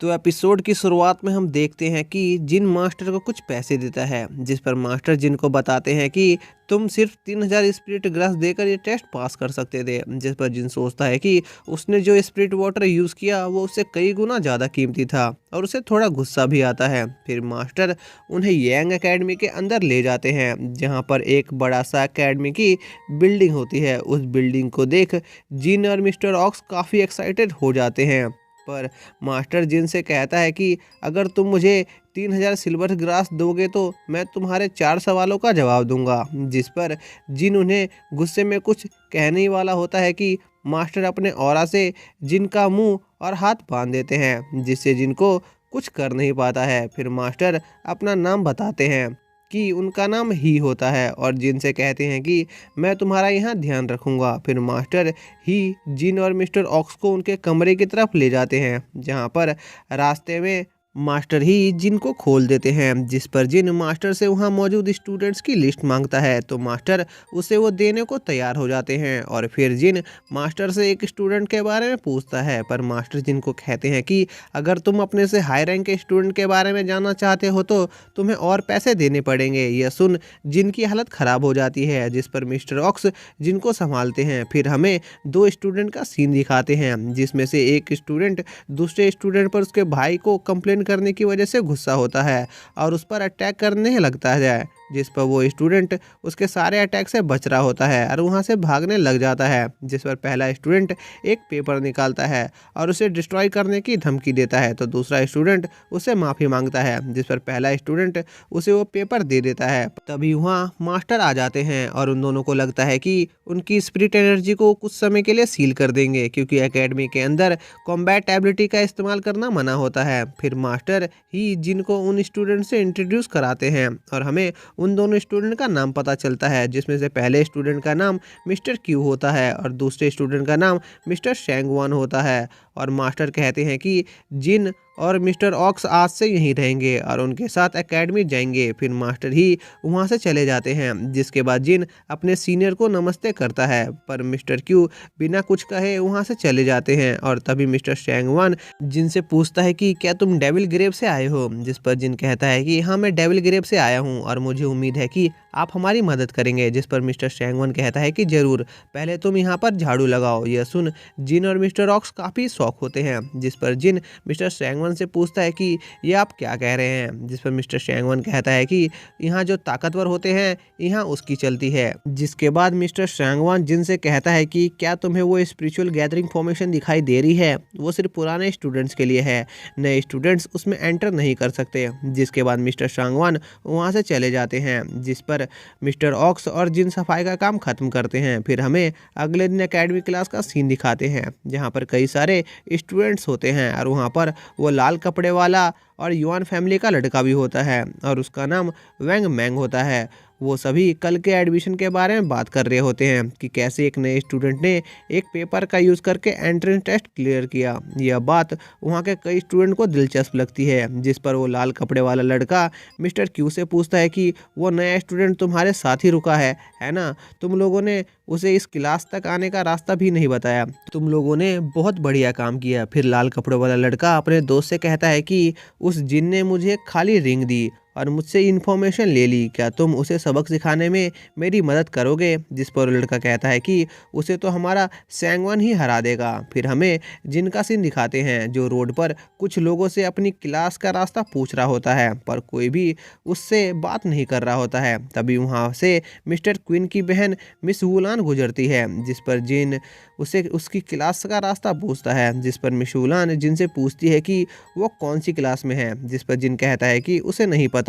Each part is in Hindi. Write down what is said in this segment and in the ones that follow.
तो एपिसोड की शुरुआत में हम देखते हैं कि जिन मास्टर को कुछ पैसे देता है, जिस पर मास्टर जिन को बताते हैं कि तुम सिर्फ 3000 स्पिरिट ग्लास देकर ये टेस्ट पास कर सकते थे। जिस पर जिन सोचता है कि उसने जो स्पिरिट वाटर यूज़ किया वो उससे कई गुना ज़्यादा कीमती था और उसे थोड़ा गुस्सा भी आता है। फिर मास्टर उन्हें यांग एकेडमी के अंदर ले जाते हैं, जहाँ पर एक बड़ा सा एकेडमी की बिल्डिंग होती है। उस बिल्डिंग को देख जिन और मिस्टर ऑक्स काफ़ी एक्साइटेड हो जाते हैं, पर मास्टर जिन से कहता है कि अगर तुम मुझे 3000 सिल्वर ग्रास दोगे तो मैं तुम्हारे 4 सवालों का जवाब दूंगा। जिस पर जिन उन्हें गुस्से में कुछ कहने ही वाला होता है कि मास्टर अपने ऑरा से जिन का मुंह और हाथ बांध देते हैं, जिससे जिन को कुछ कर नहीं पाता है। फिर मास्टर अपना नाम बताते हैं कि उनका नाम ही होता है और जिन से कहते हैं कि मैं तुम्हारा यहाँ ध्यान रखूँगा। फिर मास्टर ही जिन और मिस्टर ऑक्स को उनके कमरे की तरफ ले जाते हैं, जहाँ पर रास्ते में मास्टर ही जिन को खोल देते हैं। जिस पर जिन मास्टर से वहाँ मौजूद स्टूडेंट्स की लिस्ट मांगता है, तो मास्टर उसे वो देने को तैयार हो जाते हैं। और फिर जिन मास्टर से एक स्टूडेंट के बारे में पूछता है, पर मास्टर जिन को कहते हैं कि अगर तुम अपने से हाई रैंक के स्टूडेंट के बारे में जानना चाहते हो तो तुम्हें और पैसे देने पड़ेंगे। यह सुन जिन की हालत ख़राब हो जाती है, जिस पर मिस्टर ऑक्स जिनको संभालते हैं। फिर हमें 2 स्टूडेंट का सीन दिखाते हैं, जिसमें से एक स्टूडेंट दूसरे स्टूडेंट पर उसके भाई को कंप्लेन करने की वजह से गुस्सा होता है और उस पर अटैक करने लगता है, जिस पर वो स्टूडेंट उसके सारे अटैक से बच रहा होता है और वहाँ से भागने लग जाता है। जिस पर पहला स्टूडेंट एक पेपर निकालता है और उसे डिस्ट्रॉय करने की धमकी देता है, तो दूसरा स्टूडेंट उससे माफ़ी मांगता है, जिस पर पहला स्टूडेंट उसे वो पेपर दे देता है। तभी वहाँ मास्टर आ जाते हैं और उन दोनों को लगता है कि उनकी स्पिरिट एनर्जी को कुछ समय के लिए सील कर देंगे, क्योंकि एकेडमी के अंदर कॉम्बैट एबिलिटी का इस्तेमाल करना मना होता है। फिर मास्टर ही जिनको उन स्टूडेंट से इंट्रोड्यूस कराते हैं और हमें उन दोनों स्टूडेंट का नाम पता चलता है, जिसमें से पहले स्टूडेंट का नाम मिस्टर क्यू होता है और दूसरे स्टूडेंट का नाम मिस्टर शेंगवान होता है। और मास्टर कहते हैं कि जिन और मिस्टर ऑक्स आज से यहीं रहेंगे और उनके साथ एकेडमी जाएंगे। फिर मास्टर ही वहाँ से चले जाते हैं, जिसके बाद जिन अपने सीनियर को नमस्ते करता है, पर मिस्टर क्यू बिना कुछ कहे वहाँ से चले जाते हैं। और तभी मिस्टर शेंगवान जिनसे पूछता है कि क्या तुम डेविल ग्रेव से आए हो, जिस पर जिन कहता है कि हाँ मैं डेविल ग्रेव से आया हूँ और मुझे उम्मीद है कि आप हमारी मदद करेंगे। जिस पर मिस्टर शेंगवान कहता है कि ज़रूर, पहले तुम यहाँ पर झाड़ू लगाओ। यह सुन जिन और मिस्टर ऑक्स काफ़ी शौक होते हैं, जिस पर जिन मिस्टर शेंगवान से पूछता है कि ये आप क्या कह रहे हैं। जिस पर मिस्टर शेंगवान कहता है कि यहाँ जो ताकतवर होते हैं यहाँ उसकी चलती है। जिसके बाद मिस्टर शेंगवान जिनसे कहता है कि क्या तुम्हें वो स्पिरिचुअल गैदरिंग फॉर्मेशन दिखाई दे रही है, वो सिर्फ पुराने स्टूडेंट्स के लिए है, नए स्टूडेंट्स उसमें एंटर नहीं कर सकते। जिसके बाद मिस्टर शेंगवान वहाँ से चले जाते हैं, जिस पर मिस्टर ऑक्स और जिन सफाई का काम खत्म करते हैं। फिर हमें अगले दिन एकेडमी क्लास का सीन दिखाते हैं, जहाँ पर कई सारे स्टूडेंट्स होते हैं और वहाँ पर वो लाल कपड़े वाला और युआन फैमिली का लड़का भी होता है और उसका नाम वैंग मैंग होता है। वो सभी कल के एडमिशन के बारे में बात कर रहे होते हैं कि कैसे एक नए स्टूडेंट ने एक पेपर का यूज़ करके एंट्रेंस टेस्ट क्लियर किया। यह बात वहाँ के कई स्टूडेंट को दिलचस्प लगती है, जिस पर वो लाल कपड़े वाला लड़का मिस्टर क्यू से पूछता है कि वो नया स्टूडेंट तुम्हारे साथ ही रुका है ना? तुम लोगों ने उसे इस क्लास तक आने का रास्ता भी नहीं बताया, तुम लोगों ने बहुत बढ़िया काम किया। फिर लाल कपड़ों वाला लड़का अपने दोस्त से कहता है कि उस जिन ने मुझे खाली रिंग दी और मुझसे इन्फॉर्मेशन ले ली, क्या तुम उसे सबक सिखाने में मेरी मदद करोगे? जिस पर लड़का कहता है कि उसे तो हमारा सैंगवन ही हरा देगा। फिर हमें जिन का सीन दिखाते हैं, जो रोड पर कुछ लोगों से अपनी क्लास का रास्ता पूछ रहा होता है, पर कोई भी उससे बात नहीं कर रहा होता है। तभी वहाँ से मिस्टर क्वीन की बहन मिस वुलान गुजरती है, जिस पर जिन उसे उसकी क्लास का रास्ता पूछता है। जिस पर मिस वुलान जिनसे पूछती है कि वो कौन सी क्लास में है, जिस पर जिन कहता है कि उसे नहीं पता,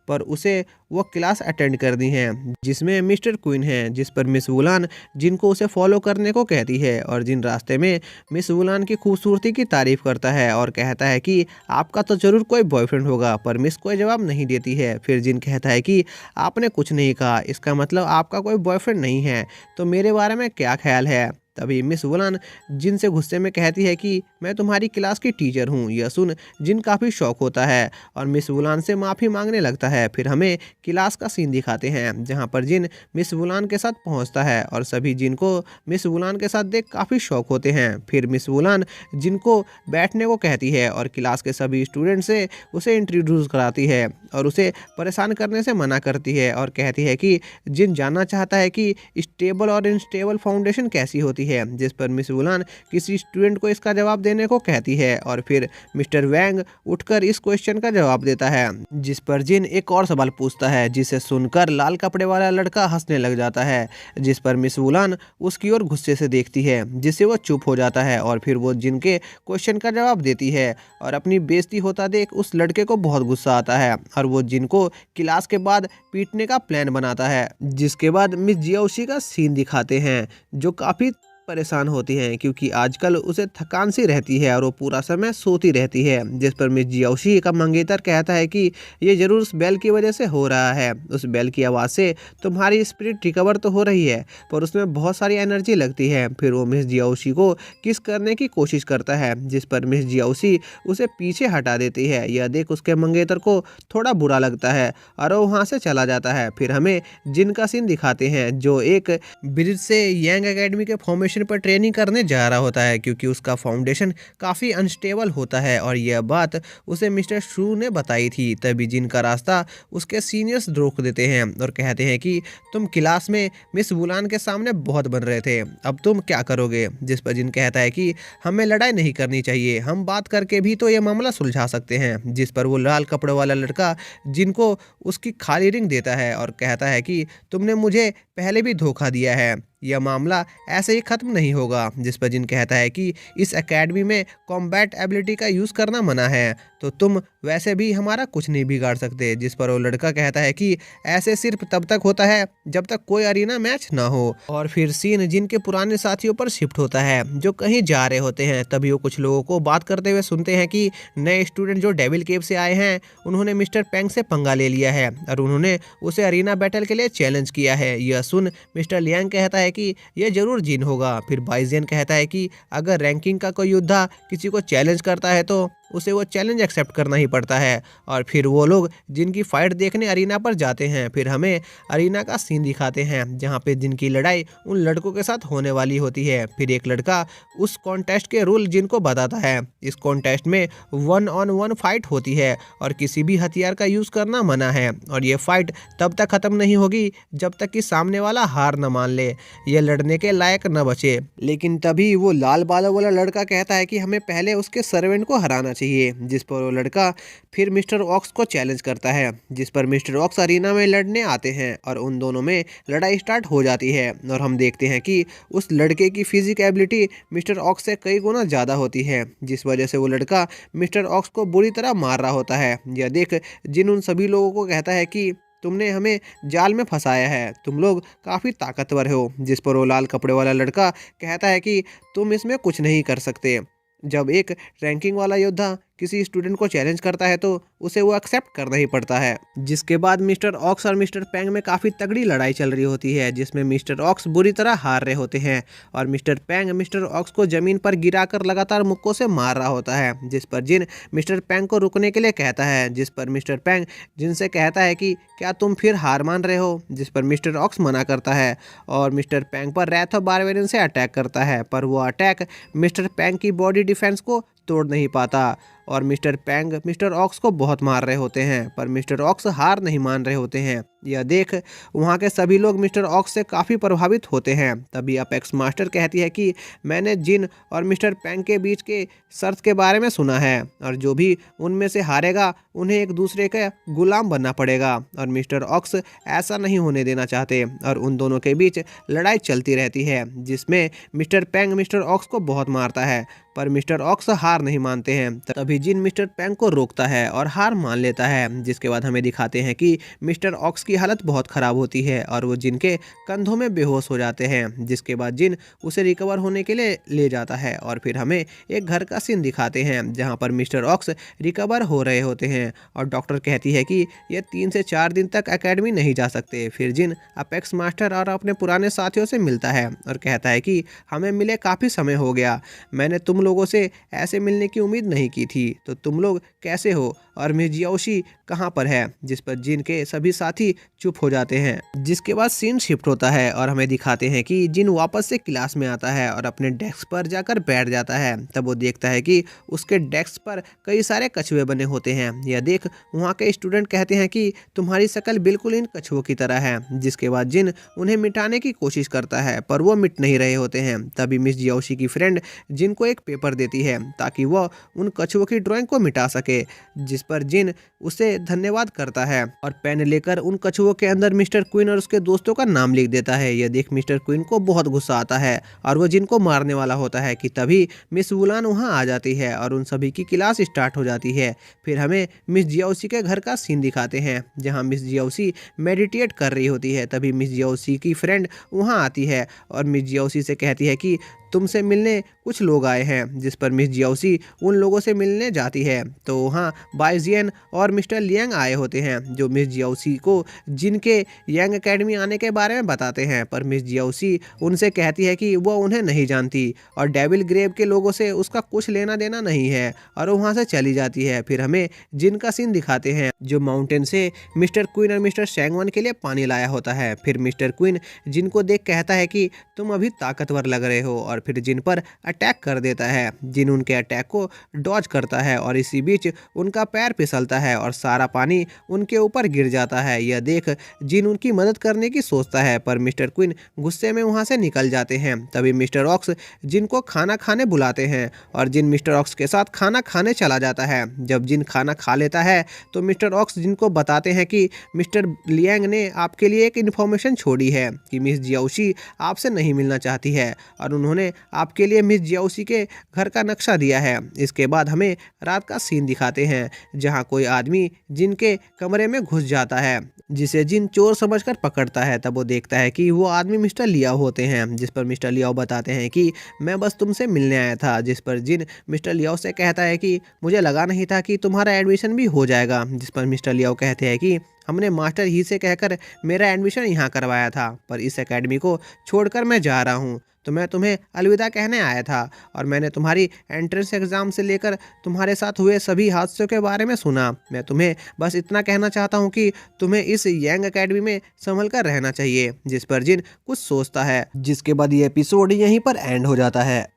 पर उसे वो क्लास अटेंड करनी है जिसमें मिस्टर क्वीन है। जिस पर मिस वुलान जिनको उसे फॉलो करने को कहती है और जिन रास्ते में मिस वुलान की खूबसूरती की तारीफ करता है और कहता है कि आपका तो जरूर कोई बॉयफ्रेंड होगा, पर मिस कोई जवाब नहीं देती है। फिर जिन कहता है कि आपने कुछ नहीं कहा, इसका मतलब आपका कोई बॉयफ्रेंड नहीं है, तो मेरे बारे में क्या ख्याल है? तभी मिस वुलान जिन से गुस्से में कहती है कि मैं तुम्हारी क्लास की टीचर हूँ। यह सुन जिन काफ़ी शौक होता है और मिस वुलान से माफ़ी मांगने लगता है। फिर हमें क्लास का सीन दिखाते हैं जहाँ पर जिन मिस वुलान के साथ पहुँचता है और सभी जिन को मिस वुलान के साथ देख काफ़ी शौक होते हैं। फिर मिस वुलान जिनको बैठने को कहती है और क्लास के सभी स्टूडेंट से उसे इंट्रोड्यूस कराती है और उसे परेशान करने से मना करती है और कहती है कि जिन जानना चाहता है कि स्टेबल और इनस्टेबल फाउंडेशन कैसी होती है, जिस पर मिस वुलान किसी स्टूडेंट को इसका जवाब देने को कहती है और फिर मिस्टर वैंग उठकर इस क्वेश्चन का जवाब देता है, जिस पर जिन एक और सवाल पूछता है जिसे सुनकर लाल कपड़े वाला लड़का हंसने लग जाता है, जिस पर मिस वुलान उसकी ओर गुस्से से देखती है जिससे वो चुप हो जाता है और फिर वो जिन के क्वेश्चन का जवाब देती है और अपनी बेइज्जती होता देख उस लड़के को बहुत गुस्सा आता है और वो जिन को क्लास के बाद पीटने का प्लान बनाता है। जिसके बाद मिस जियाओशी का सीन दिखाते हैं जो काफ़ी परेशान होती हैं क्योंकि आजकल उसे थकान सी रहती है और वो पूरा समय सोती रहती है। जिस पर मिस जियाओशी का मंगेतर कहता है कि ये जरूर उस बेल की वजह से हो रहा है, उस बेल की आवाज़ से तुम्हारी स्पिरिट रिकवर तो हो रही है पर उसमें बहुत सारी एनर्जी लगती है। फिर वो मिस जियाओशी को किस करने की कोशिश करता है जिस पर मिस जियाओशी उसे पीछे हटा देती है। यह देख उसके मंगेतर को थोड़ा बुरा लगता है और वो वहाँ से चला जाता है। फिर हमें जिन का सीन दिखाते हैं जो एक ब्रिज से यांग एकेडमी के फॉर्मेशन पर ट्रेनिंग करने जा रहा होता है क्योंकि उसका फाउंडेशन काफ़ी अनस्टेबल होता है और यह बात उसे मिस्टर शू ने बताई थी। तभी जिन का रास्ता उसके सीनियर्स रोक देते हैं और कहते हैं कि तुम क्लास में मिस वुलान के सामने बहुत बन रहे थे, अब तुम क्या करोगे। जिस पर जिन कहता है कि हमें लड़ाई नहीं करनी चाहिए, हम बात करके भी तो ये मामला सुलझा सकते हैं। जिस पर वो लाल कपड़े वाला लड़का जिनको उसकी खाली रिंग देता है और कहता है कि तुमने मुझे पहले भी धोखा दिया है, यह मामला ऐसे ही खत्म नहीं होगा। जिस पर जिन कहता है कि इस एकेडमी में कॉम्बैट एबिलिटी का यूज़ करना मना है तो तुम वैसे भी हमारा कुछ नहीं बिगाड़ सकते। जिस पर वो लड़का कहता है कि ऐसे सिर्फ तब तक होता है जब तक कोई अरीना मैच ना हो। और फिर सीन जिनके पुराने साथियों पर शिफ्ट होता है जो कहीं जा रहे होते हैं। तभी वो कुछ लोगों को बात करते हुए सुनते हैं कि नए स्टूडेंट जो डेविल केव से आए हैं उन्होंने मिस्टर पेंग से पंगा ले लिया है और उन्होंने उसे अरीना बैटल के लिए चैलेंज किया है। यह सुन मिस्टर लियांग कहता है कि यह जरूर जिन होगा। फिर बाइजेन कहता है कि अगर रैंकिंग का कोई योद्धा किसी को चैलेंज करता है तो उसे वो चैलेंज एक्सेप्ट करना ही पड़ता है। और फिर वो लोग जिनकी फाइट देखने अरीना पर जाते हैं। फिर हमें अरीना का सीन दिखाते हैं जहाँ पे जिनकी लड़ाई उन लड़कों के साथ होने वाली होती है। फिर एक लड़का उस कॉन्टेस्ट के रूल जिनको बताता है। इस कॉन्टेस्ट में 1-on-1 फाइट होती है और किसी भी हथियार का यूज़ करना मना है और ये फाइट तब तक ख़त्म नहीं होगी जब तक कि सामने वाला हार न मान ले, ये लड़ने के लायक न बचे। लेकिन तभी वो लाल बालों वाला लड़का कहता है कि हमें पहले उसके सर्वेंट को हराना चाहिए। जिस पर वो लड़का फिर मिस्टर ऑक्स को चैलेंज करता है। जिस पर मिस्टर ऑक्स अरीना में लड़ने आते हैं और उन दोनों में लड़ाई स्टार्ट हो जाती है और हम देखते हैं कि उस लड़के की फिजिक एबिलिटी मिस्टर ऑक्स से कई गुना ज़्यादा होती है जिस वजह से वो लड़का मिस्टर ऑक्स को बुरी तरह मार रहा होता है। यह देख जिन उन सभी लोगों को कहता है कि तुमने हमें जाल में फंसाया है, तुम लोग काफ़ी ताकतवर हो। जिस पर वो लाल कपड़े वाला लड़का कहता है कि तुम इसमें कुछ नहीं कर सकते। जब एक रैंकिंग वाला योद्धा किसी स्टूडेंट को चैलेंज करता है तो उसे वो एक्सेप्ट करना ही पड़ता है। जिसके बाद मिस्टर ऑक्स और मिस्टर पेंग में काफ़ी तगड़ी लड़ाई चल रही होती है जिसमें मिस्टर ऑक्स बुरी तरह हार रहे होते हैं और मिस्टर पेंग मिस्टर ऑक्स को ज़मीन पर गिराकर लगातार मुक्कों से मार रहा होता है। जिस पर जिन मिस्टर पेंग को रुकने के लिए कहता है। जिस पर मिस्टर पेंग जिनसे कहता है कि क्या तुम फिर हार मान रहे हो। जिस पर मिस्टर ऑक्स मना करता है और मिस्टर पेंग पर रैथ ऑफ बारबेरियन से अटैक करता है पर वो अटैक मिस्टर पेंग की बॉडी डिफेंस को तोड़ नहीं पाता और मिस्टर पेंग मिस्टर ऑक्स को बहुत मार रहे होते हैं पर मिस्टर ऑक्स हार नहीं मान रहे होते हैं। यह देख वहाँ के सभी लोग मिस्टर ऑक्स से काफ़ी प्रभावित होते हैं। तभी अपेक्स मास्टर कहती है कि मैंने जिन और मिस्टर पेंग के बीच के शर्त के बारे में सुना है और जो भी उनमें से हारेगा उन्हें एक दूसरे का गुलाम बनना पड़ेगा और मिस्टर ऑक्स ऐसा नहीं होने देना चाहते और उन दोनों के बीच लड़ाई चलती रहती है जिसमें मिस्टर पेंग मिस्टर ऑक्स को बहुत मारता है पर मिस्टर ऑक्स हार नहीं मानते हैं। तभी जिन मिस्टर पेंग को रोकता है और हार मान लेता है। जिसके बाद हमें दिखाते हैं कि मिस्टर ऑक्स की उसकी हालत बहुत ख़राब होती है और वो जिन के कंधों में बेहोश हो जाते हैं, जिसके बाद जिन उसे रिकवर होने के लिए ले जाता है। और फिर हमें एक घर का सीन दिखाते हैं जहाँ पर मिस्टर ऑक्स रिकवर हो रहे होते हैं और डॉक्टर कहती है कि ये 3 से 4 दिन तक एकेडमी नहीं जा सकते। फिर जिन अपेक्स मास्टर और अपने पुराने साथियों से मिलता है और कहता है कि हमें मिले काफ़ी समय हो गया, मैंने तुम लोगों से ऐसे मिलने की उम्मीद नहीं की थी, तो तुम लोग कैसे हो और मिस जियाओशी कहाँ पर है। जिस पर जिन के सभी साथी चुप हो जाते हैं। जिसके बाद सीन शिफ्ट होता है और हमें दिखाते हैं कि जिन वापस से क्लास में आता है और अपने डेस्क पर जाकर बैठ जाता है। तब वो देखता है कि उसके डेस्क पर कई सारे कछुए बने होते हैं। यह देख वहाँ के स्टूडेंट कहते हैं कि तुम्हारी शक्ल बिल्कुल इन कछुओं की तरह है। जिसके बाद जिन उन्हें मिटाने की कोशिश करता है पर वो मिट नहीं रहे होते हैं। तभी मिस जियाओशी की फ्रेंड जिन को एक पेपर देती है ताकि वह उन कछुओं की ड्राइंग को मिटा सके। जिस पर जिन उसे धन्यवाद करता है और पेन लेकर उन कछुओं के अंदर मिस्टर क्वीन और उसके दोस्तों का नाम लिख देता है। यह देख मिस्टर क्वीन को बहुत गुस्सा आता है और वो जिन को मारने वाला होता है कि तभी मिस वुलान वहां आ जाती है और उन सभी की क्लास स्टार्ट हो जाती है। फिर हमें मिस जियाओशी के घर का सीन दिखाते हैं जहां मिस जियाओशी मेडिटेट कर रही होती है। तभी मिस जियाओशी की फ्रेंड वहां आती है और मिस जियाओशी से कहती है कि तुमसे मिलने कुछ लोग आए हैं। जिस पर मिस जियाओशी उन लोगों से मिलने जाती है तो वहाँ बाइजियन और मिस्टर लियांग आए होते हैं जो मिस जियाओशी को जिनके यंग एकेडमी आने के बारे में बताते हैं। पर मिस जियाओशी उनसे कहती है कि वह उन्हें नहीं जानती और डेविल ग्रेव के लोगों से उसका कुछ लेना देना नहीं है और वहाँ से चली जाती है। फिर हमें जिन का सीन दिखाते हैं जो माउंटेन से मिस्टर क्वीन और मिस्टर शैंगवन के लिए पानी लाया होता है। फिर मिस्टर क्वीन जिन को देख कहता है कि तुम अभी ताकतवर लग रहे हो और फिर जिन पर अटैक कर देता है। जिन उनके अटैक को डॉज करता है और इसी बीच उनका पैर फिसलता है और सारा पानी उनके ऊपर गिर जाता है। यह देख जिन उनकी मदद करने की सोचता है पर मिस्टर क्वीन गुस्से में वहां से निकल जाते हैं। तभी मिस्टर ऑक्स जिन को खाना खाने बुलाते हैं और जिन मिस्टर ऑक्स के साथ खाना खाने चला जाता है। जब जिन खाना खा लेता है तो मिस्टर ऑक्स जिनको बताते हैं कि मिस्टर लियांग ने आपके लिए एक इन्फॉर्मेशन छोड़ी है कि मिस जियाओशी आपसे नहीं मिलना चाहती है और उन्होंने आपके लिए मिस जियाओशी के घर का नक्शा दिया है। इसके बाद हमें रात का सीन दिखाते हैं जहां कोई आदमी जिनके कमरे में घुस जाता है जिसे जिन चोर समझकर पकड़ता है। तब वो देखता है कि वो आदमी मिस्टर लियाओ होते हैं। जिस पर मिस्टर लियाओ बताते हैं कि मैं बस तुमसे मिलने आया था। जिस पर जिन मिस्टर लियाओ से कहता है कि मुझे लगा नहीं था कि तुम्हारा एडमिशन भी हो जाएगा। जिस पर मिस्टर लियाओ कहते हैं कि हमने मास्टर ही से कहकर मेरा एडमिशन यहाँ करवाया था पर इस एकेडमी को छोड़कर मैं जा रहा हूँ, तो मैं तुम्हें अलविदा कहने आया था और मैंने तुम्हारी एंट्रेंस एग्ज़ाम से लेकर तुम्हारे साथ हुए सभी हादसों के बारे में सुना। मैं तुम्हें बस इतना कहना चाहता हूँ कि तुम्हें इस यंग एकेडमी में संभल कर रहना चाहिए। जिस पर जिन कुछ सोचता है जिसके बाद ये एपिसोड यहीं पर एंड हो जाता है।